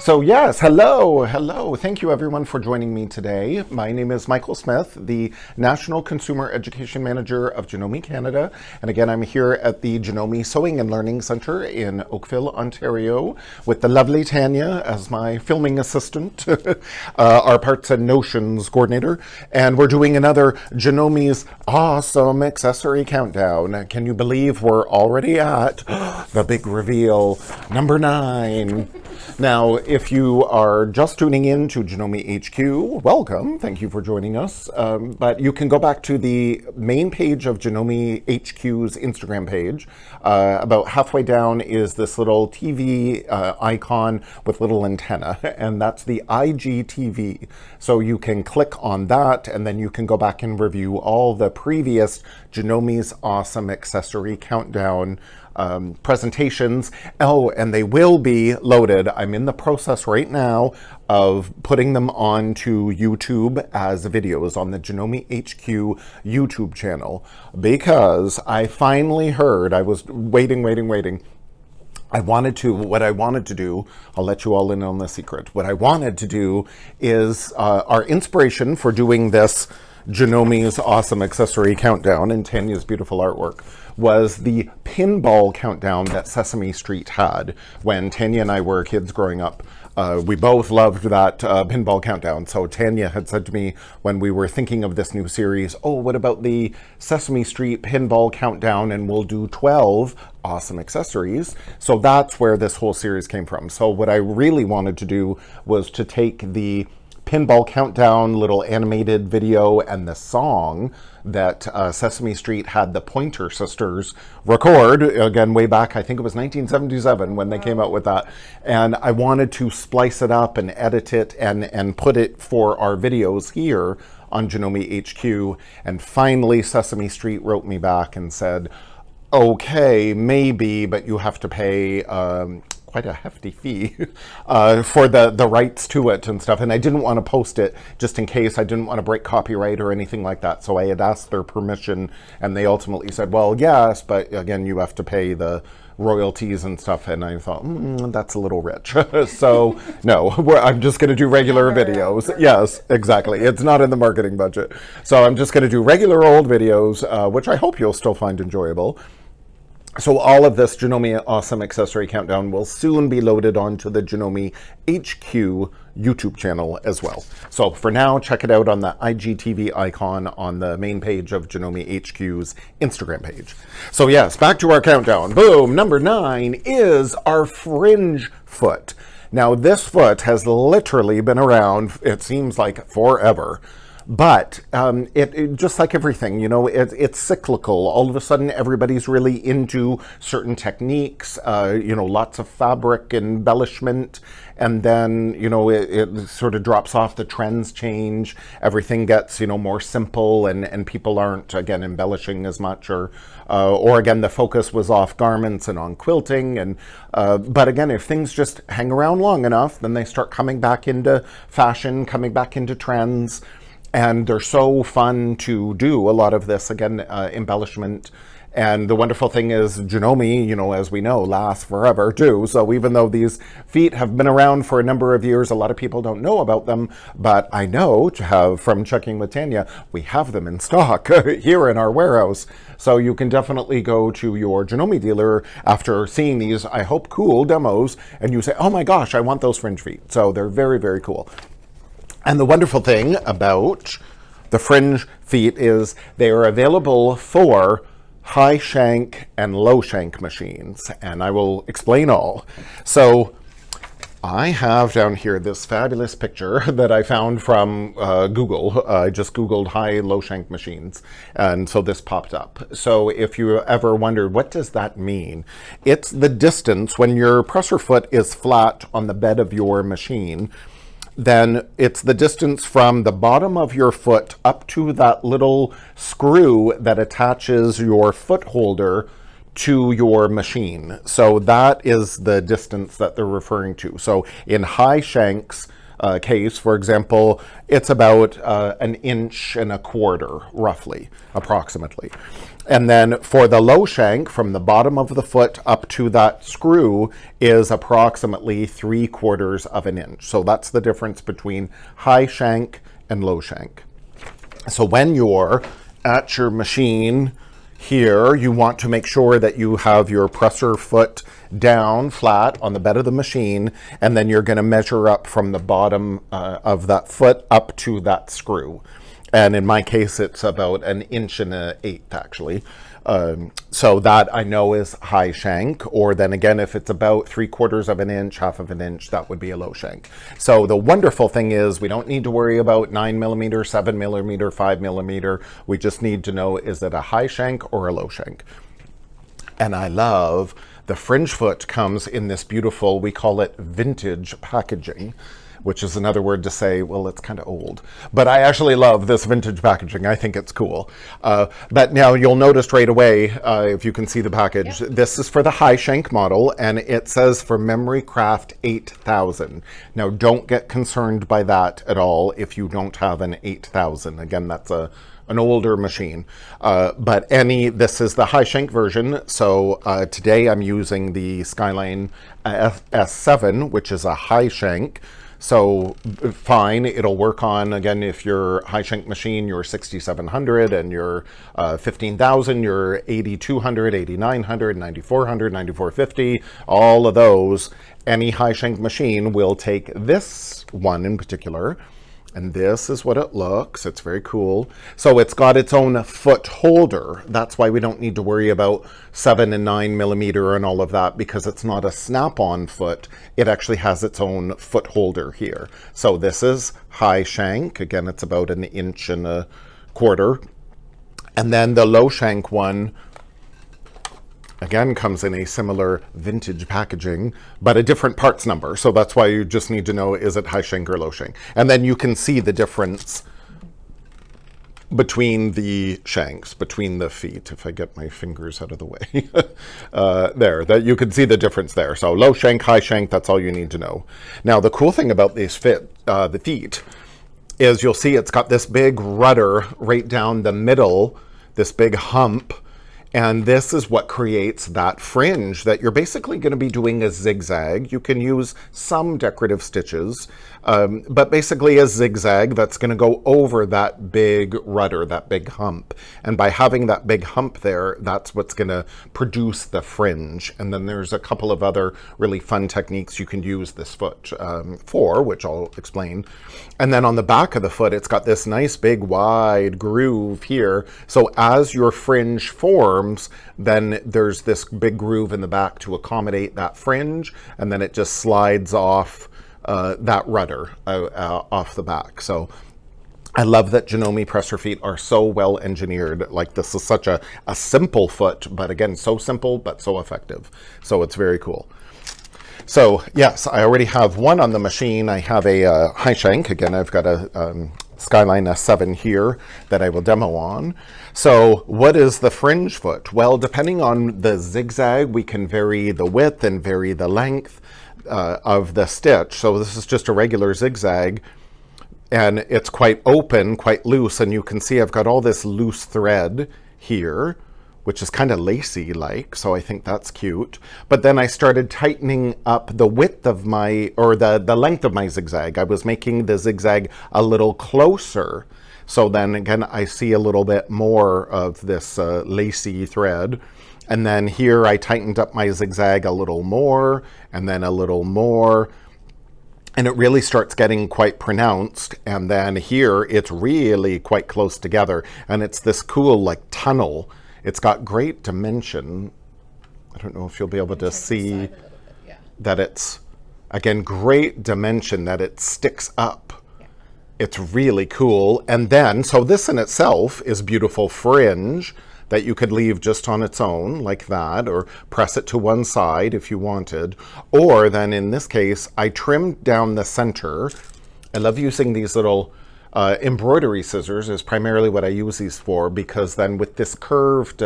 So yes, hello. Thank you everyone for joining me today. My name is Michael Smith, the National Consumer Education Manager of Janome, Canada. And again, I'm here at the Janome Sewing and Learning Centre in Oakville, Ontario, with the lovely Tanya as my filming assistant, our Parts and Notions coordinator. And we're doing another Janome's awesome accessory countdown. Can you believe we're already at the big reveal, number 9. Now, if you are just tuning in to Janome HQ, welcome. Thank you for joining us. But you can go back to the main page of Janome HQ's Instagram page. About halfway down is this little TV icon with little antenna, and that's the IGTV. So you can click on that, and then you can go back and review all the previous Janome's Awesome Accessory Countdown presentations. Oh, and they will be loaded. I'm in the process right now of putting them onto YouTube as videos on the Janome HQ YouTube channel, because I finally heard, I was waiting. What I wanted to do, I'll let you all in on the secret. What I wanted to do is our inspiration for doing this Janome's Awesome Accessory Countdown and Tanya's beautiful artwork was the pinball countdown that Sesame Street had when Tanya and I were kids growing up. We both loved that pinball countdown. So Tanya had said to me when we were thinking of this new series, oh, what about the Sesame Street pinball countdown, and we'll do 12 awesome accessories. So that's where this whole series came from. So what I really wanted to do was to take the pinball countdown little animated video and the song that Sesame Street had the Pointer Sisters record, again way back, I think it was 1977 when they came out with that, and I wanted to splice it up and edit it and put it for our videos here on Janome HQ. And finally Sesame Street wrote me back and said, okay, maybe, but you have to pay quite a hefty fee for the rights to it and stuff. And I didn't want to post it just in case. I didn't want to break copyright or anything like that. So I had asked their permission, and they ultimately said, well, yes, but again, you have to pay the royalties and stuff. And I thought, that's a little rich. So no, I'm just going to do regular videos. Yes, exactly. It's not in the marketing budget. So I'm just going to do regular old videos, which I hope you'll still find enjoyable. So all of this Janome Awesome Accessory Countdown will soon be loaded onto the Janome HQ YouTube channel as well. So for now, check it out on the IGTV icon on the main page of Janome HQ's Instagram page. So yes, back to our countdown. Boom, number 9 is our Fringe foot. Now this foot has literally been around, it seems like forever. But it just like everything, you know, it's cyclical. All of a sudden, everybody's really into certain techniques, you know, lots of fabric embellishment, and then, you know, it sort of drops off, the trends change, everything gets, you know, more simple, and people aren't, again, embellishing as much, or again, the focus was off garments and on quilting, and but again, if things just hang around long enough, then they start coming back into fashion, coming back into trends. And they're so fun to do, a lot of this, again, embellishment. And the wonderful thing is Janome, you know, as we know, lasts forever too. So even though these feet have been around for a number of years, a lot of people don't know about them. But I know, from checking with Tanya, we have them in stock here in our warehouse. So you can definitely go to your Janome dealer after seeing these, I hope, cool demos, and you say, oh my gosh, I want those Fringe feet. So they're very, very cool. And the wonderful thing about the Fringe feet is they are available for high shank and low shank machines, and I will explain all. So I have down here this fabulous picture that I found from Google. I just Googled high low shank machines, and so this popped up. So if you ever wondered, what does that mean? It's the distance when your presser foot is flat on the bed of your machine. Then it's the distance from the bottom of your foot up to that little screw that attaches your foot holder to your machine. So that is the distance that they're referring to. So in high shanks case, for example, it's about 1.25 inches, roughly, approximately. And then for the low shank, from the bottom of the foot up to that screw is approximately 3/4 of an inch. So that's the difference between high shank and low shank. So when you're at your machine here, you want to make sure that you have your presser foot down flat on the bed of the machine, and then you're going to measure up from the bottom of that foot up to that screw. And in my case, it's about 1.1 inches actually. So that I know is high shank, or then again, if it's about 3/4 of an inch, 1/2 of an inch, that would be a low shank. So the wonderful thing is we don't need to worry about 9mm, 7mm, 5mm. We just need to know, is it a high shank or a low shank? And I love the Fringe foot comes in this beautiful, we call it vintage packaging, which is another word to say, well, it's kind of old. But I actually love this vintage packaging. I think it's cool. But now you'll notice right away, if you can see the package, this is for the high shank model, and it says for Memory Craft 8000. Now, don't get concerned by that at all if you don't have an 8000. Again, that's an older machine. But this is the high shank version. So today I'm using the Skyline S7, which is a high shank. So fine, it'll work on, again, if your high shank machine, your 6700, and your 15,000, your 8200, 8900, 9400, 9450, all of those, any high shank machine will take this one in particular. And this is what it looks. It's very cool. So it's got its own foot holder. That's why we don't need to worry about 7 and 9mm and all of that, because it's not a snap-on foot. It actually has its own foot holder here. So this is high shank. Again, it's about 1.25 inches. And then the low shank one, again, comes in a similar vintage packaging, but a different parts number. So that's why you just need to know, is it high shank or low shank? And then you can see the difference between the shanks, between the feet, if I get my fingers out of the way. That you can see the difference there. So low shank, high shank, that's all you need to know. Now, the cool thing about these the feet is you'll see it's got this big rudder right down the middle, this big hump. And this is what creates that fringe that you're basically going to be doing a zigzag. You can use some decorative stitches, but basically a zigzag that's going to go over that big rudder, that big hump. And by having that big hump there, that's what's going to produce the fringe. And then there's a couple of other really fun techniques you can use this foot for, which I'll explain. And then on the back of the foot, it's got this nice big wide groove here. So as your fringe forms, then there's this big groove in the back to accommodate that fringe, and then it just slides off that rudder off the back. So I love that Janome presser feet are so well engineered. Like, this is such a simple foot, but again, so simple but so effective. So it's very cool. So yes, I already have one on the machine. I have a high shank. Again, I've got a Skyline S7 here that I will demo on. So what is the fringe foot? Well, depending on the zigzag, we can vary the width and vary the length of the stitch. So this is just a regular zigzag, and it's quite open, quite loose, and you can see I've got all this loose thread here, which is kind of lacy like, so I think that's cute. But then I started tightening up the width of my, or the length of my zigzag. I was making the zigzag a little closer. So then again, I see a little bit more of this lacy thread. And then here I tightened up my zigzag a little more, and then a little more. And it really starts getting quite pronounced. And then here it's really quite close together. And it's this cool like tunnel. It's got great dimension. I don't know if you'll be able to see that it's, again, great dimension, that it sticks up. Yeah. It's really cool. And then, so this in itself is beautiful fringe that you could leave just on its own like that, or press it to one side if you wanted. Or then in this case, I trimmed down the center. I love using these little embroidery scissors is primarily what I use these for, because then with this curved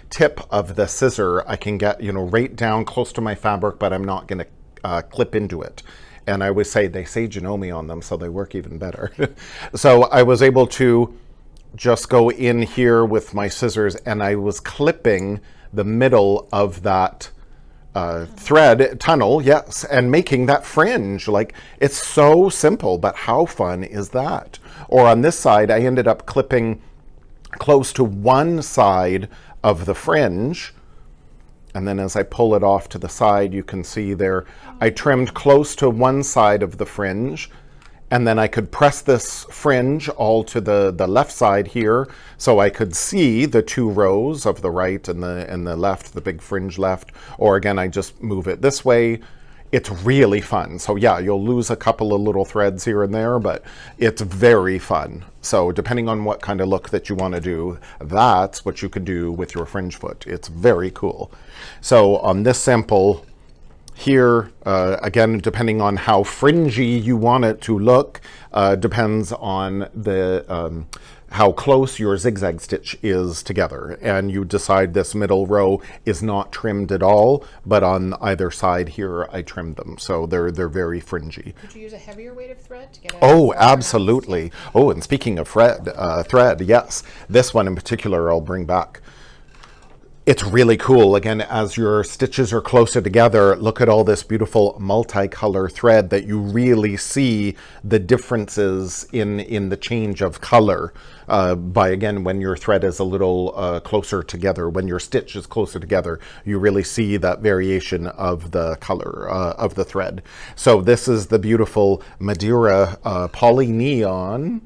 tip of the scissor, I can get, right down close to my fabric, but I'm not going to clip into it. And I always say, they say Janome on them, so they work even better. So I was able to just go in here with my scissors, and I was clipping the middle of that thread tunnel, yes, and making that fringe. Like, it's so simple, but how fun is that? Or on this side, I ended up clipping close to one side of the fringe, and then as I pull it off to the side, you can see there, I trimmed close to one side of the fringe, and then I could press this fringe all to the left side here, so I could see the two rows of the right and the left, the big fringe left. Or again, I just move it this way. It's really fun. So yeah, you'll lose a couple of little threads here and there, but it's very fun. So depending on what kind of look that you want to do, that's what you can do with your fringe foot. It's very cool. So on this sample here, again, depending on how fringy you want it to look, depends on the how close your zigzag stitch is together. And you decide this middle row is not trimmed at all, but on either side here, I trimmed them. So they're very fringy. Could you use a heavier weight of thread to get a Oh, absolutely. Oh, and speaking of thread, yes. This one in particular, I'll bring back. It's really cool. Again, as your stitches are closer together, look at all this beautiful multicolor thread that you really see the differences in the change of color by, again, when your thread is a little closer together, when your stitch is closer together, you really see that variation of the color of the thread. So this is the beautiful Madeira poly neon.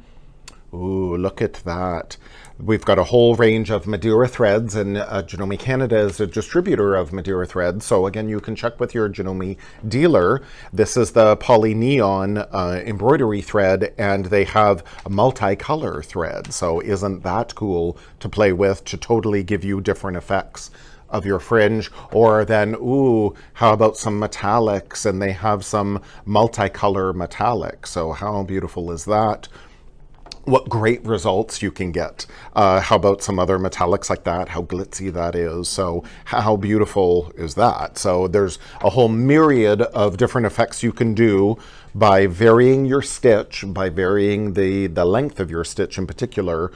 Ooh, look at that. We've got a whole range of Madeira threads, and Janome Canada is a distributor of Madeira threads. So again, you can check with your Janome dealer. This is the poly neon embroidery thread, and they have a multicolor thread. So isn't that cool to play with, to totally give you different effects of your fringe? Or then, ooh, how about some metallics? And they have some multicolor metallic. So how beautiful is that? What great results you can get. How about some other metallics like that? How glitzy that is. So how beautiful is that? So there's a whole myriad of different effects you can do by varying your stitch, by varying the length of your stitch in particular,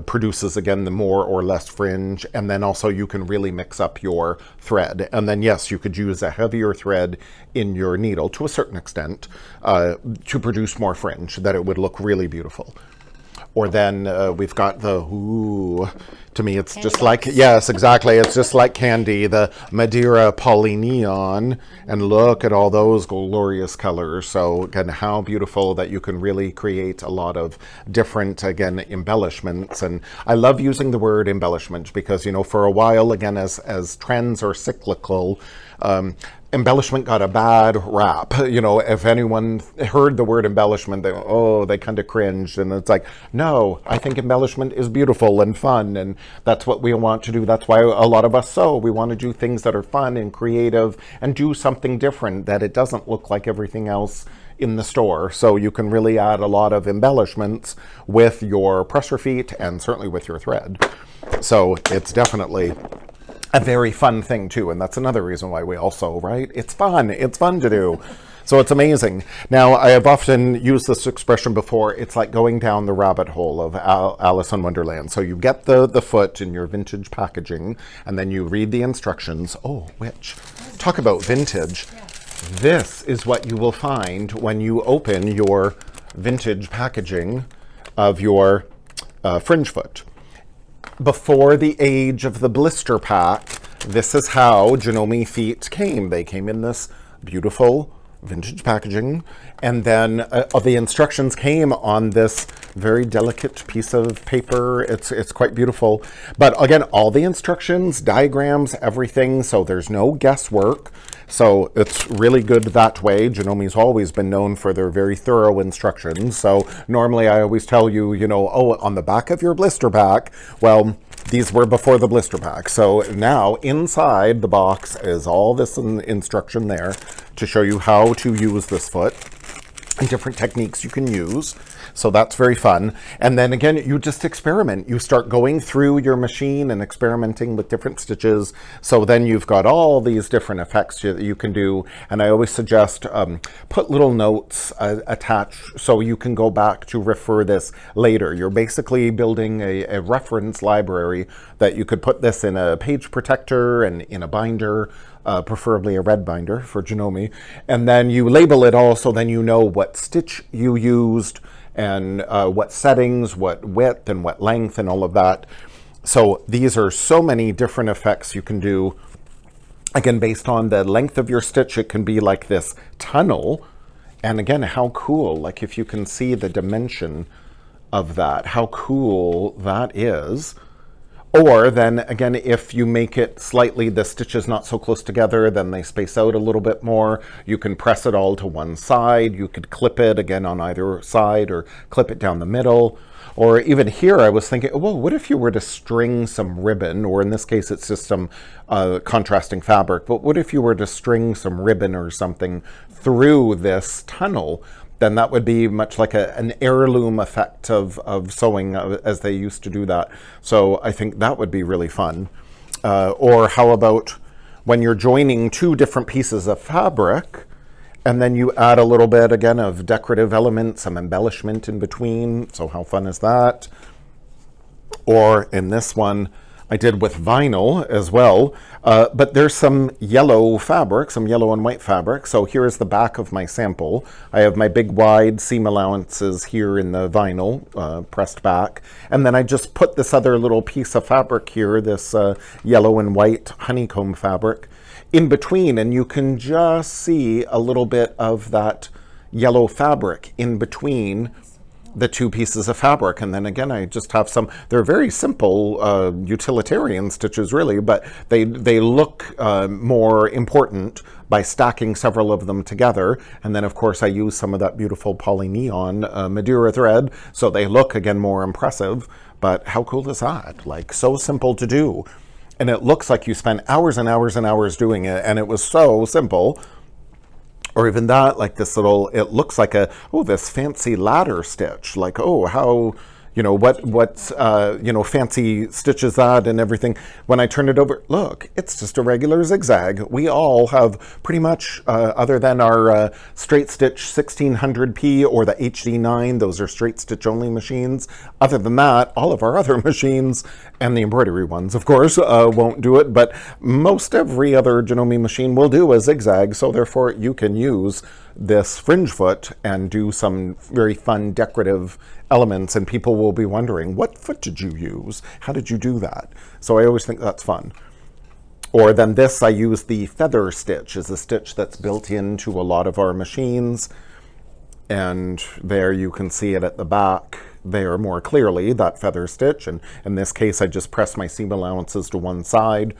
produces, again, the more or less fringe. And then also you can really mix up your thread. And then, yes, you could use a heavier thread in your needle to a certain extent to produce more fringe, that it would look really beautiful. Or then we've got the, ooh, to me it's just like, yes, exactly, it's just like candy, the Madeira poly neon, and look at all those glorious colors. So again, how beautiful that you can really create a lot of different, again, embellishments. And I love using the word embellishment because, you know, for a while, again, as trends are cyclical, embellishment got a bad rap. You know, if anyone heard the word embellishment, they kind of cringed. And it's like, no, I think embellishment is beautiful and fun, and that's what we want to do. That's why a lot of us sew. We want to do things that are fun and creative and do something different, that it doesn't look like everything else in the store. So you can really add a lot of embellishments with your pressure feet and certainly with your thread. So it's definitely a very fun thing too, and that's another reason why we all sew, right? It's fun to do. So it's amazing. Now, I have often used this expression before. It's like going down the rabbit hole of Alice in Wonderland. So you get the foot in your vintage packaging, and then you read the instructions. Oh, which, talk about vintage. This is what you will find when you open your vintage packaging of your fringe foot. Before the age of the blister pack, this is how Janome feet came. They came in this beautiful vintage packaging, and then the instructions came on this very delicate piece of paper. It's quite beautiful. But again, all the instructions, diagrams, everything, so there's no guesswork. So it's really good that way. Janome's always been known for their very thorough instructions. So normally I always tell you, you know, oh, on the back of your blister pack, well, these were before the blister pack. So now inside the box is all this instruction there to show you how to use this foot and different techniques you can use. So that's very fun. And then again, you just experiment. You start going through your machine and experimenting with different stitches. So then you've got all these different effects that you can do. And I always suggest put little notes attached so you can go back to refer this later. You're basically building a reference library that you could put this in a page protector and in a binder, preferably a red binder for Janome. And then you label it all so then you know what stitch you used and what settings, what width and what length and all of that. So these are so many different effects you can do. Again, based on the length of your stitch, it can be like this tunnel. And again, how cool, like if you can see the dimension of that, how cool that is. Or then again, if you make it slightly, the stitches not so close together, then they space out a little bit more. You can press it all to one side. You could clip it again on either side or clip it down the middle. Or even here, I was thinking, well, what if you were to string some ribbon, or in this case, it's just some contrasting fabric, but what if you were to string some ribbon or something through this tunnel? Then that would be much like an heirloom effect of sewing as they used to do that. So I think that would be really fun. Or how about when you're joining two different pieces of fabric, and then you add a little bit, again, of decorative elements, some embellishment in between. So how fun is that? Or in this one, I did with vinyl as well, but there's some yellow fabric, some yellow and white fabric. So here is the back of my sample. I have my big wide seam allowances here in the vinyl pressed back. And then I just put this other little piece of fabric here, this yellow and white honeycomb fabric in between. And you can just see a little bit of that yellow fabric in between the two pieces of fabric. And then again, I just have some, they're very simple utilitarian stitches really, but they look more important by stacking several of them together. And then of course I use some of that beautiful poly neon Madeira thread, so they look again more impressive. But how cool is that? Like, so simple to do. And it looks like you spent hours and hours and hours doing it, and it was so simple. Or even that, like this little, it looks like this fancy ladder stitch. Like, oh, how, what fancy stitches that and everything. When I turn it over, look, it's just a regular zigzag. We all have pretty much, other than our straight stitch 1600p or the HD9, those are straight stitch only machines. Other than that, all of our other machines, and the embroidery ones, of course, won't do it, but most every other Janome machine will do a zigzag, so therefore you can use this fringe foot and do some very fun decorative elements, and people will be wondering, what foot did you use? How did you do that? So I always think that's fun. Or then this, I use the feather stitch as a stitch that's built into a lot of our machines. And there you can see it at the back there more clearly, that feather stitch. And in this case, I just press my seam allowances to one side.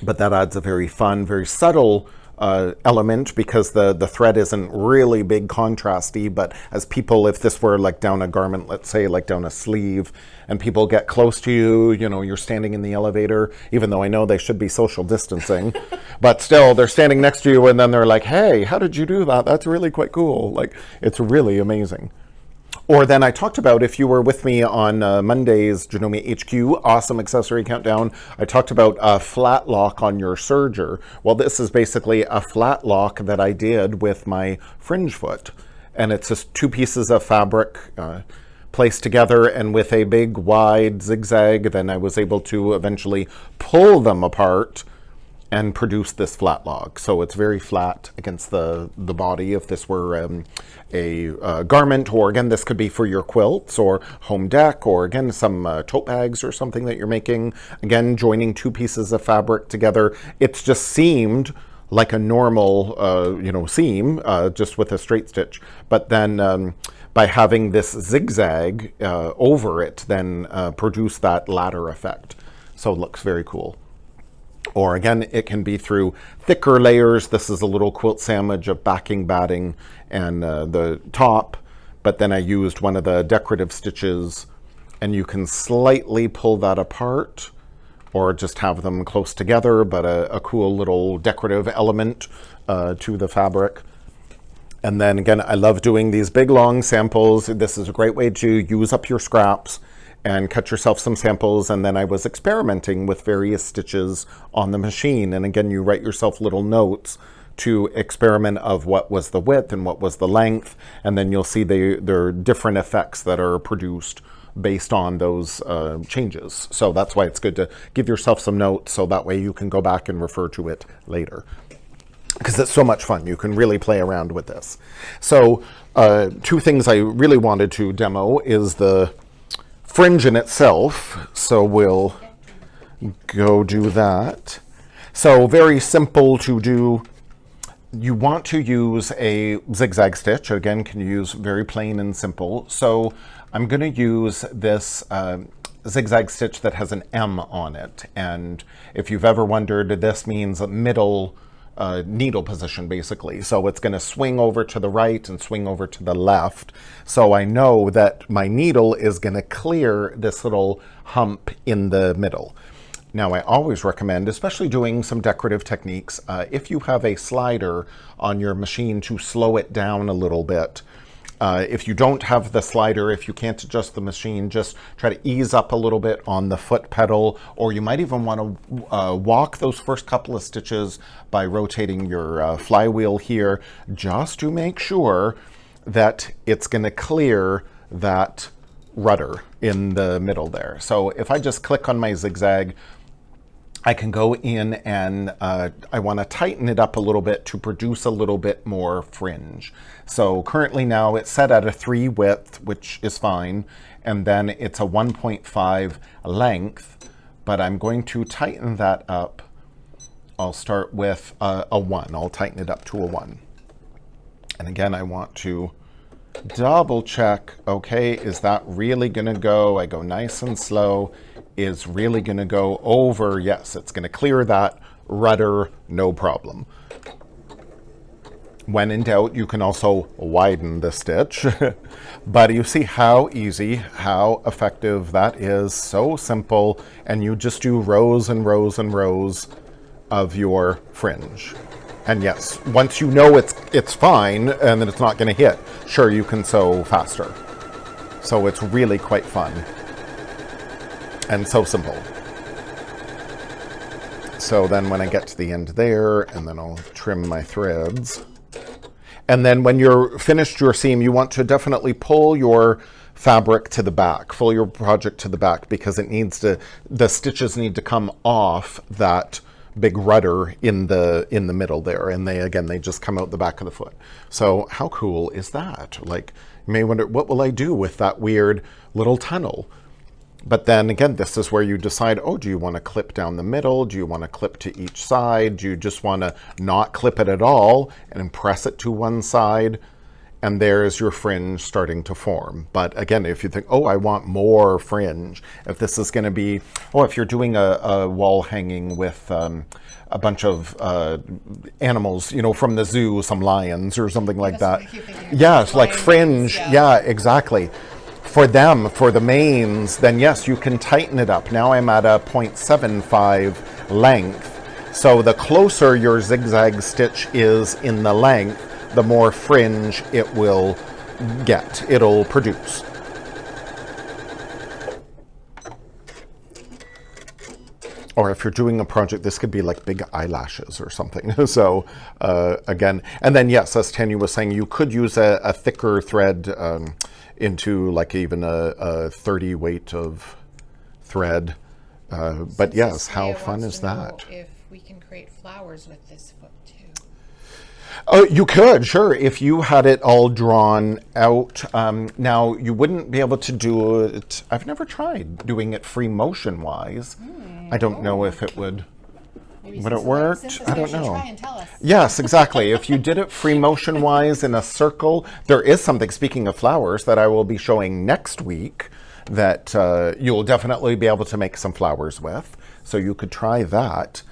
But that adds a very fun, very subtle element, because the thread isn't really big contrasty, but as people, if this were like down a garment, let's say like down a sleeve, and people get close to you, you're standing in the elevator, even though I know they should be social distancing, but still they're standing next to you and then they're like, hey, how did you do that? That's really quite cool. Like, it's really amazing. Or then I talked about, if you were with me on Monday's Janome HQ Awesome Accessory Countdown, I talked about a flat lock on your serger. Well, this is basically a flat lock that I did with my fringe foot. And it's just two pieces of fabric placed together, and with a big wide zigzag, then I was able to eventually pull them apart and produce this flat lock. So it's very flat against the body if this were a garment, or again, this could be for your quilts or home deck, or again, some tote bags or something that you're making. Again, joining two pieces of fabric together. It's just seamed like a normal, seam, just with a straight stitch. But then by having this zigzag over it, then produce that ladder effect. So it looks very cool. Or again, it can be through thicker layers. This is a little quilt sandwich of backing, batting, and the top. But then I used one of the decorative stitches, and you can slightly pull that apart or just have them close together, but a cool little decorative element to the fabric. And then again, I love doing these big long samples. This is a great way to use up your scraps and cut yourself some samples. And then I was experimenting with various stitches on the machine. And again, you write yourself little notes to experiment of what was the width and what was the length. And then you'll see there are different effects that are produced based on those changes. So that's why it's good to give yourself some notes so that way you can go back and refer to it later. Because it's so much fun. You can really play around with this. So two things I really wanted to demo is the fringe in itself. So we'll go do that. So very simple to do. You want to use a zigzag stitch. Again, can use very plain and simple. So I'm going to use this zigzag stitch that has an M on it. And if you've ever wondered, this means a middle needle position, basically. So it's going to swing over to the right and swing over to the left. So I know that my needle is going to clear this little hump in the middle. Now, I always recommend, especially doing some decorative techniques, if you have a slider on your machine, to slow it down a little bit. If you don't have the slider, if you can't adjust the machine, just try to ease up a little bit on the foot pedal, or you might even want to walk those first couple of stitches by rotating your flywheel here, just to make sure that it's going to clear that rudder in the middle there. So if I just click on my zigzag, I can go in and I want to tighten it up a little bit to produce a little bit more fringe. So currently now it's set at a 3 width, which is fine, and then it's a 1.5 length, but I'm going to tighten that up. I'll start with a 1. I'll tighten it up to a 1. And again, I want to double check, okay, is that really going to go? I go nice and slow. Is really going to go over? Yes, it's going to clear that rudder, no problem. When in doubt, you can also widen the stitch. But you see how easy, how effective that is. So simple. And you just do rows and rows and rows of your fringe. And yes, once you know it's fine and that it's not going to hit, sure, you can sew faster. So it's really quite fun. And so simple. So then when I get to the end there, and then I'll trim my threads. And then when you're finished your seam, you want to definitely pull your fabric to the back, pull your project to the back, because it needs to, the stitches need to come off that big rudder in the middle there. And they just come out the back of the foot. So how cool is that? Like, you may wonder, what will I do with that weird little tunnel? But then again, this is where you decide, oh, do you want to clip down the middle? Do you want to clip to each side? Do you just want to not clip it at all and press it to one side? And there's your fringe starting to form. But again, if you think, oh, I want more fringe, if this is going to be, oh, if you're doing a wall hanging with a bunch of animals, you know, from the zoo, some lions or something like that. Yes, like fringe. Yeah, exactly. For them, for the mains, then yes, you can tighten it up. Now I'm at a 0.75 length. So the closer your zigzag stitch is in the length, the more fringe it will get, it'll produce. Or if you're doing a project, this could be like big eyelashes or something. So again, and then yes, as Tanya was saying, you could use a thicker thread into like even a 30 weight of thread. But yes, how fun is that? If we can create flowers with this foot too. Oh, you could, sure, if you had it all drawn out. Now, you wouldn't be able to do it. I've never tried doing it free motion wise. I don't know if it would. Would it work? I don't know. Try and tell us. Yes, exactly. If you did it free motion wise in a circle, there is something, speaking of flowers, that I will be showing next week that you'll definitely be able to make some flowers with. So you could try that.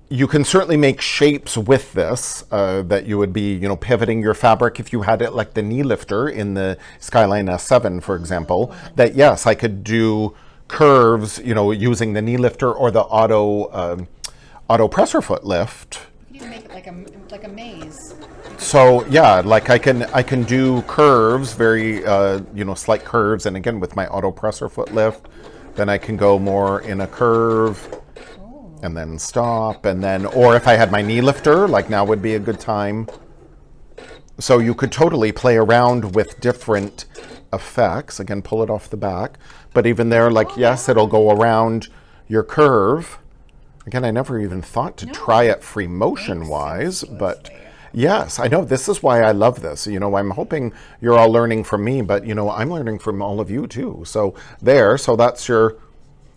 You can certainly make shapes with this that you would be, you know, pivoting your fabric if you had it like the knee lifter in the Skyline S7, for example, that yes, I could do curves, you know, using the knee lifter or the auto presser foot lift. You can make it like a maze. So yeah, like I can do curves, very slight curves, and again with my auto presser foot lift, then I can go more in a curve and then stop, and then, or if I had my knee lifter, like now would be a good time. So you could totally play around with different effects. Again, pull it off the back, but even there, like yes, it'll go around your curve. Again, I never even thought to try it free motion wise, but yes, I know this is why I love this. I'm hoping you're all learning from me, but I'm learning from all of you too. So so that's your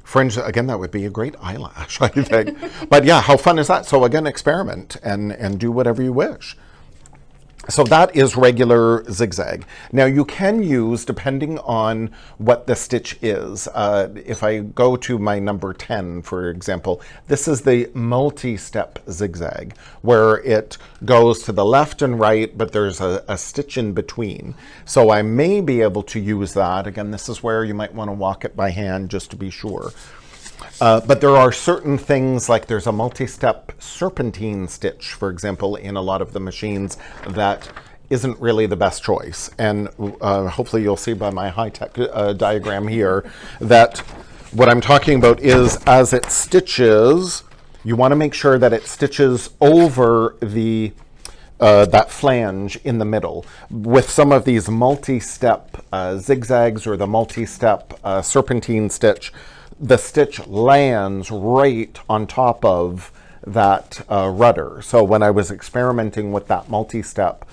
Fringe. Again, that would be a great eyelash, I think. But yeah, how fun is that? So again, experiment and do whatever you wish. So that is regular zigzag. Now you can use, depending on what the stitch is, if I go to my number 10, for example, this is the multi-step zigzag, where it goes to the left and right, but there's a stitch in between. So I may be able to use that. Again, this is where you might want to walk it by hand just to be sure. But there are certain things, like there's a multi-step serpentine stitch, for example, in a lot of the machines that isn't really the best choice. And hopefully you'll see by my high-tech diagram here that what I'm talking about is as it stitches, you want to make sure that it stitches over the that flange in the middle. With some of these multi-step zigzags or the multi-step serpentine stitch, the stitch lands right on top of that rudder. So when I was experimenting with that multi-step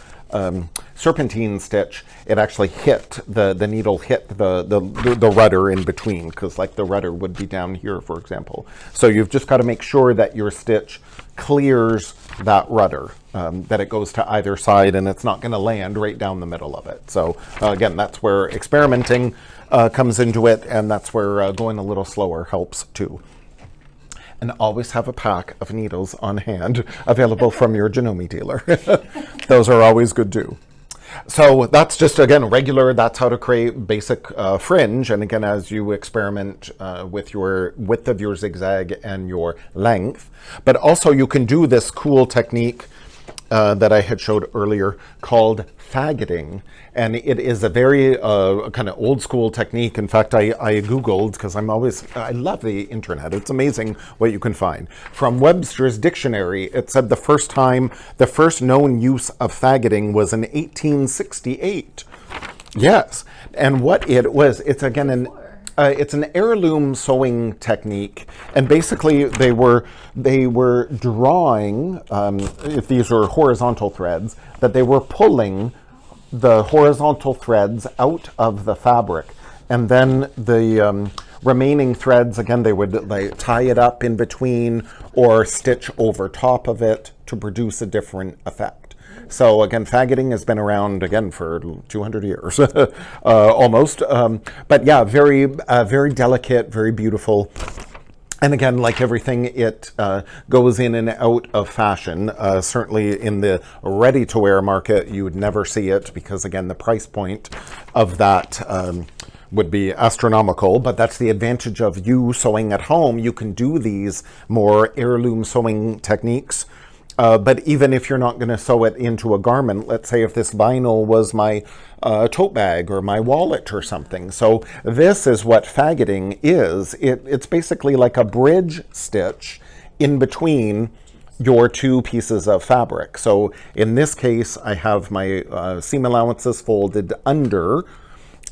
serpentine stitch, it actually hit, the needle hit the rudder in between, because like the rudder would be down here, for example. So you've just got to make sure that your stitch clears that rudder, that it goes to either side and it's not going to land right down the middle of it. So again, that's where experimenting comes into it, and that's where going a little slower helps too. And always have a pack of needles on hand available from your Janome dealer. Those are always good too. So that's just, again, regular, that's how to create basic fringe. And again, as you experiment with your width of your zigzag and your length, but also you can do this cool technique that I had showed earlier called faggoting. And it is a very kind of old school technique. In fact, I Googled, because I love the internet. It's amazing what you can find. From Webster's Dictionary, it said the first known use of faggoting was in 1868. Yes. And what it was, it's again it's an heirloom sewing technique, and basically they were drawing, if these are horizontal threads, that they were pulling the horizontal threads out of the fabric, and then the remaining threads, again, they would tie it up in between or stitch over top of it to produce a different effect. So again, faggoting has been around again for 200 years, almost. But yeah, very delicate, very beautiful. And again, like everything, it goes in and out of fashion. Certainly in the ready-to-wear market, you would never see it because, again, the price point of that would be astronomical. But that's the advantage of you sewing at home. You can do these more heirloom sewing techniques. But even if you're not going to sew it into a garment, let's say if this vinyl was my tote bag or my wallet or something. So this is what faggoting is. It's basically like a bridge stitch in between your two pieces of fabric. So in this case, I have my seam allowances folded under,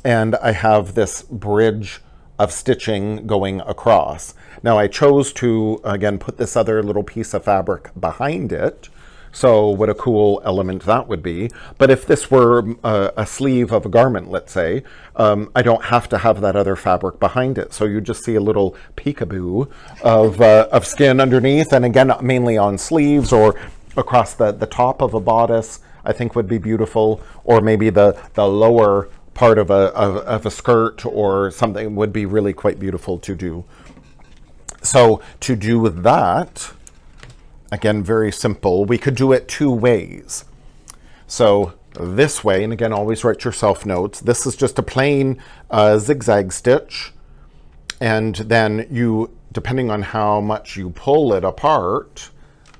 and I have this bridge of stitching going across. Now I chose to, again, put this other little piece of fabric behind it. So what a cool element that would be. But if this were a sleeve of a garment, let's say, I don't have to have that other fabric behind it. So you just see a little peekaboo of skin underneath. And again, mainly on sleeves or across the top of a bodice, I think would be beautiful. Or maybe the lower part of a skirt or something would be really quite beautiful to do. So to do that, again, very simple. We could do it two ways. So this way, and again, always write yourself notes. This is just a plain zigzag stitch. And then you, depending on how much you pull it apart,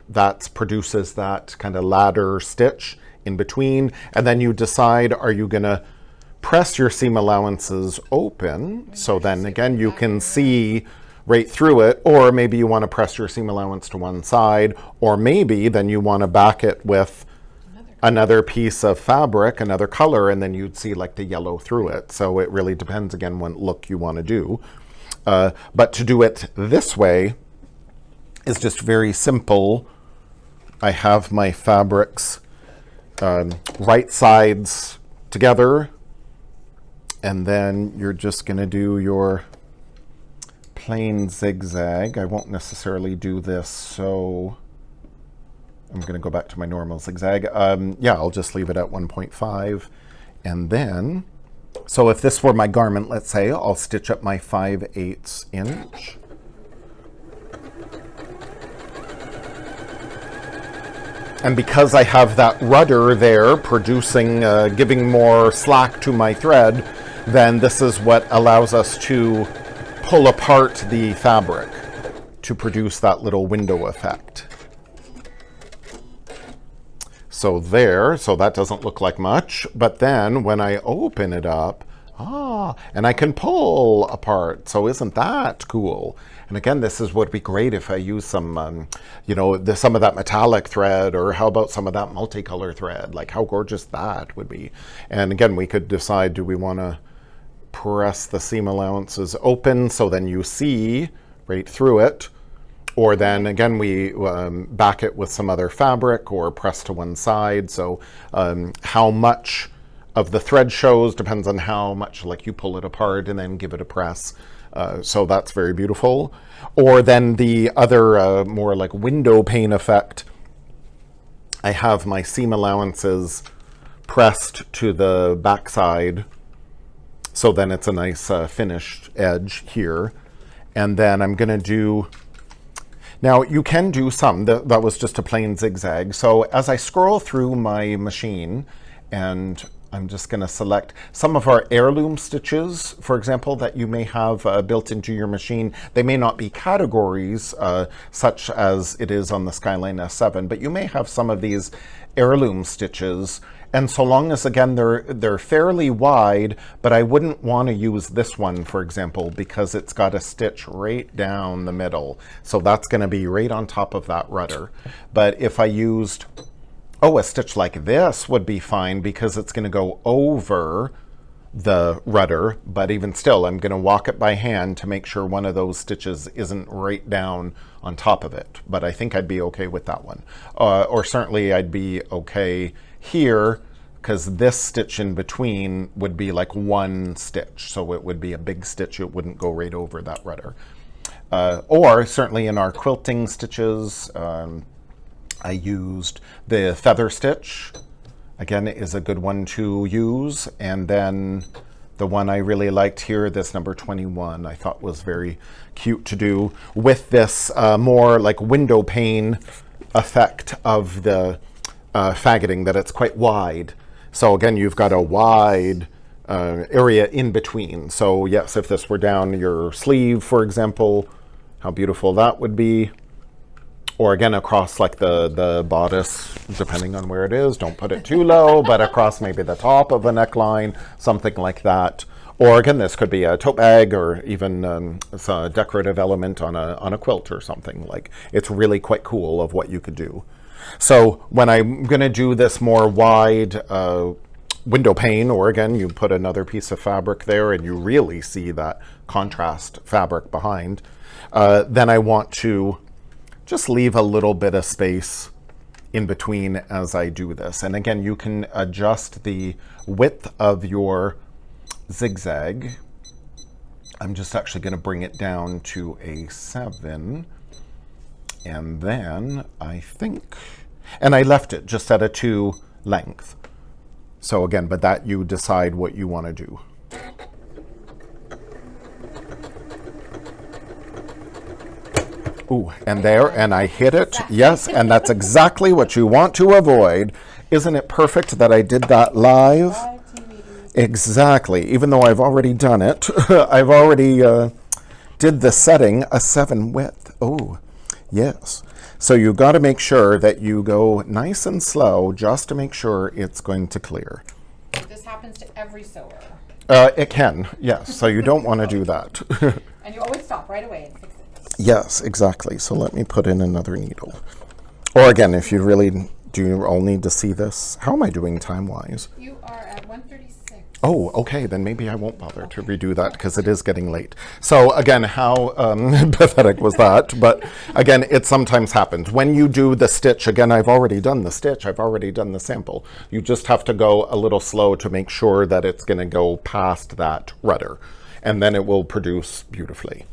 that produces that kind of ladder stitch in between, and then you decide, are you going to press your seam allowances open, so then again you can see right through it, or maybe you want to press your seam allowance to one side, or maybe then you want to back it with another piece of fabric, another color, and then you'd see like the yellow through it. So it really depends again what look you want to do. But to do it this way is just very simple. I have my fabrics right sides together, and then you're just going to do your plain zigzag. I won't necessarily do this, so I'm going to go back to my normal zigzag. Yeah, I'll just leave it at 1.5. And then, so if this were my garment, let's say, I'll stitch up my 5/8 inch. And because I have that rudder there producing, giving more slack to my thread, then this is what allows us to pull apart the fabric to produce that little window effect. So there, so that doesn't look like much, but then when I open it up, and I can pull apart. So isn't that cool? And again, this is would be great if I use some, you know, some of that metallic thread, or how about some of that multicolor thread? Like how gorgeous that would be. And again, we could decide, do we want to press the seam allowances open so then you see right through it, or then again we back it with some other fabric or press to one side. So how much of the thread shows depends on how much like you pull it apart and then give it a press. So that's very beautiful. Or then the other more like window pane effect, I have my seam allowances pressed to the backside, so then it's a nice finished edge here. And then I'm going to do, now you can do some, that was just a plain zigzag. So as I scroll through my machine, and I'm just going to select some of our heirloom stitches, for example, that you may have built into your machine. They may not be categories such as it is on the Skyline S7, but you may have some of these heirloom stitches. And so long as, again, they're fairly wide, but I wouldn't want to use this one, for example, because it's got a stitch right down the middle. So that's going to be right on top of that rudder. But if I used, a stitch like this would be fine because it's going to go over the rudder, but even still, I'm going to walk it by hand to make sure one of those stitches isn't right down on top of it. But I think I'd be okay with that one. Or certainly I'd be okay here, because this stitch in between would be like one stitch. So it would be a big stitch. It wouldn't go right over that rudder. Or certainly in our quilting stitches, I used the feather stitch. Again, it is a good one to use. And then the one I really liked here, this number 21, I thought was very cute to do with this more like window pane effect of the faggoting, that it's quite wide. So again, you've got a wide area in between. So yes, if this were down your sleeve, for example, how beautiful that would be. Or again, across like the bodice, depending on where it is. Don't put it too low, but across maybe the top of a neckline, something like that. Or again, this could be a tote bag, or even it's a decorative element on a quilt or something. Like, it's really quite cool of what you could do. So when I'm going to do this more wide window pane, or again, you put another piece of fabric there and you really see that contrast fabric behind, then I want to just leave a little bit of space in between as I do this. And again, you can adjust the width of your zigzag. I'm just actually going to bring it down to a 7. And then I think, and I left it just at a 2 length. So again, but that you decide what you want to do. Ooh, and there, and I hit it. Yes, and that's exactly what you want to avoid. Isn't it perfect that I did that live? Exactly, even though I've already done it. I've already did the setting, a 7 width. Oh, Yes. So you got to make sure that you go nice and slow just to make sure it's going to clear. This happens to every sewer. It can, yes. So you don't want to do that. And you always stop right away and fix it. Yes, exactly. So let me put in another needle. Or again, if you really do all need to see this. How am I doing time-wise? You are at 136. Oh, okay, then maybe I won't bother to redo that because it is getting late. So again, how pathetic was that? But again, it sometimes happens. When you do the stitch, again, I've already done the stitch, I've already done the sample. You just have to go a little slow to make sure that it's gonna go past that rudder, and then it will produce beautifully.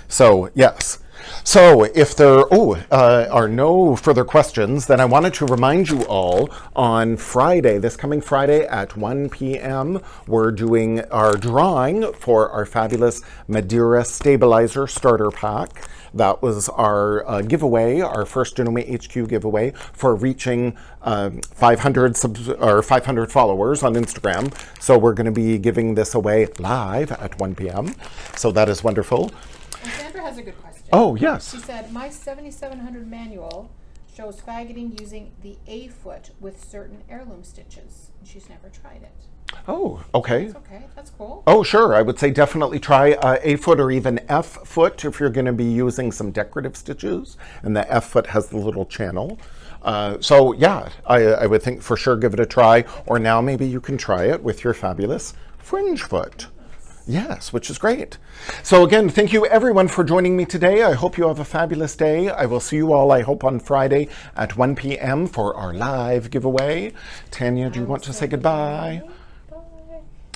So yes. So if there are no further questions, then I wanted to remind you all on Friday, this coming Friday at 1 p.m., we're doing our drawing for our fabulous Madeira Stabilizer Starter Pack. That was our giveaway, our first Janome HQ giveaway for reaching 500 followers on Instagram. So we're going to be giving this away live at 1 p.m. So that is wonderful. And Sandra has a good question. Oh, yes. She said, my 7700 manual shows faggoting using the A foot with certain heirloom stitches. And she's never tried it. Oh, okay. That's okay. That's cool. Oh, sure. I would say definitely try A foot or even F foot if you're going to be using some decorative stitches. And the F foot has the little channel. So yeah, I would think for sure give it a try. Or now maybe you can try it with your fabulous Fringe foot. Yes, which is great. So again, thank you everyone for joining me today. I hope you have a fabulous day. I will see you all, I hope, on Friday at 1 p.m. for our live giveaway. Tanya, do you want to say goodbye?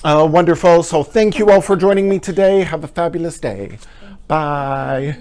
Bye. Wonderful. So thank you all for joining me today. Have a fabulous day. Bye.